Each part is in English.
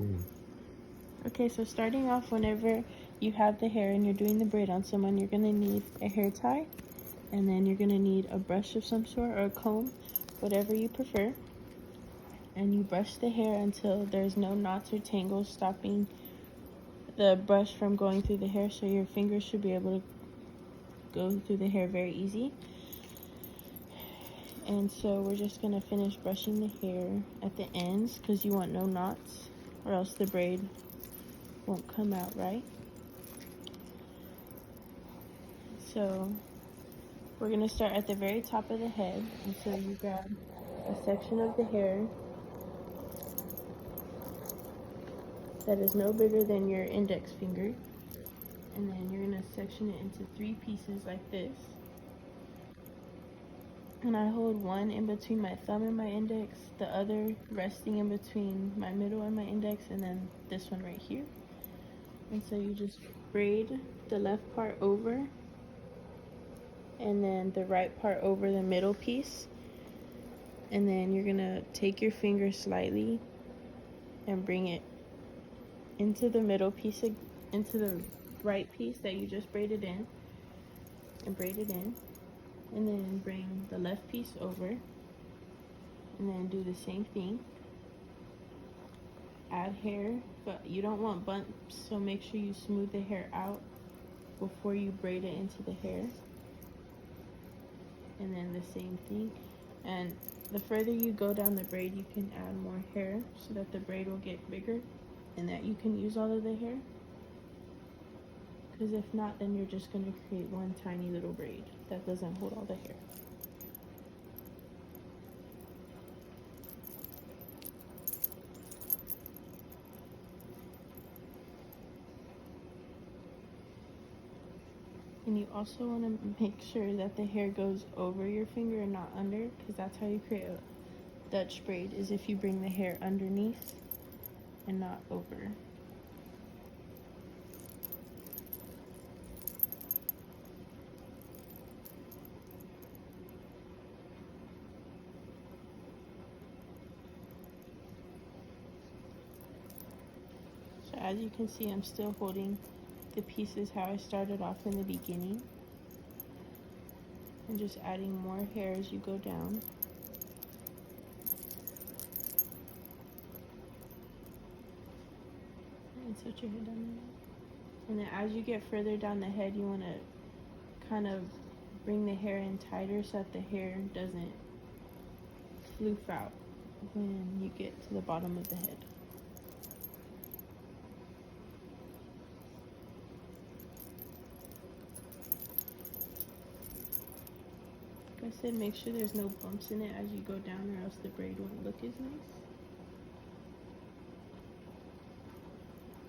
Mm. Okay, so starting off, whenever you have the hair and you're doing the braid on someone, you're going to need a hair tie, and then you're going to need a brush of some sort or a comb, whatever you prefer. And you brush the hair until there's no knots or tangles stopping the brush from going through the hair, so your fingers should be able to go through the hair very easy. And so we're just going to finish brushing the hair at the ends because you want no knots or else the braid won't come out right. So we're going to start at the very top of the head, and so you grab a section of the hair that is no bigger than your index finger, and then you're going to section it into 3 pieces like this. And I hold one in between my thumb and my index, the other resting in between my middle and my index, and then this one right here. And so you just braid the left part over, and then the right part over the middle piece. And then you're gonna take your finger slightly and bring it into the middle piece, into the right piece that you just braided in, and braid it in. And then bring the left piece over, and then do the same thing. Add hair, but you don't want bumps, so make sure you smooth the hair out before you braid it into the hair. And then the same thing. And the further you go down the braid, you can add more hair so that the braid will get bigger and that you can use all of the hair. Because if not, then you're just going to create one tiny little braid that doesn't hold all the hair. And you also want to make sure that the hair goes over your finger and not under, because that's how you create a Dutch braid, is if you bring the hair underneath and not over. So as you can see, I'm still holding the pieces how I started off in the beginning, and just adding more hair as you go down. And set your head down there. And then as you get further down the head, you want to kind of bring the hair in tighter so that the hair doesn't floof out when you get to the bottom of the head. Like I said, make sure there's no bumps in it as you go down, or else the braid won't look as nice.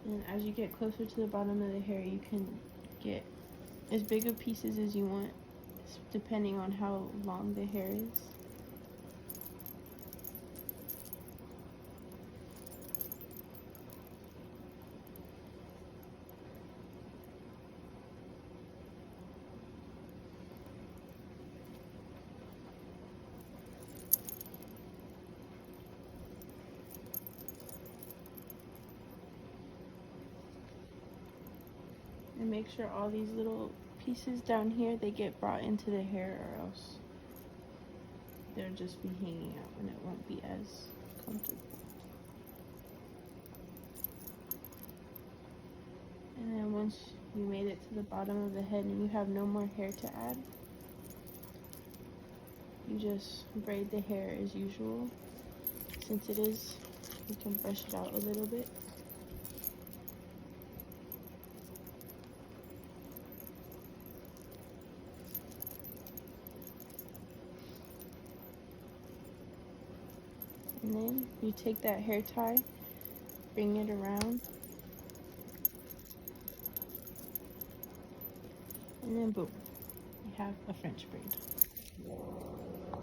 And as you get closer to the bottom of the hair, you can get as big of pieces as you want, depending on how long the hair is. And make sure all these little pieces down here, they get brought into the hair, or else they'll just be hanging out and it won't be as comfortable. And then once you made it to the bottom of the head and you have no more hair to add, you just braid the hair as usual. Since it is, you can brush it out a little bit. And then you take that hair tie, bring it around, and then boom, you have a French braid.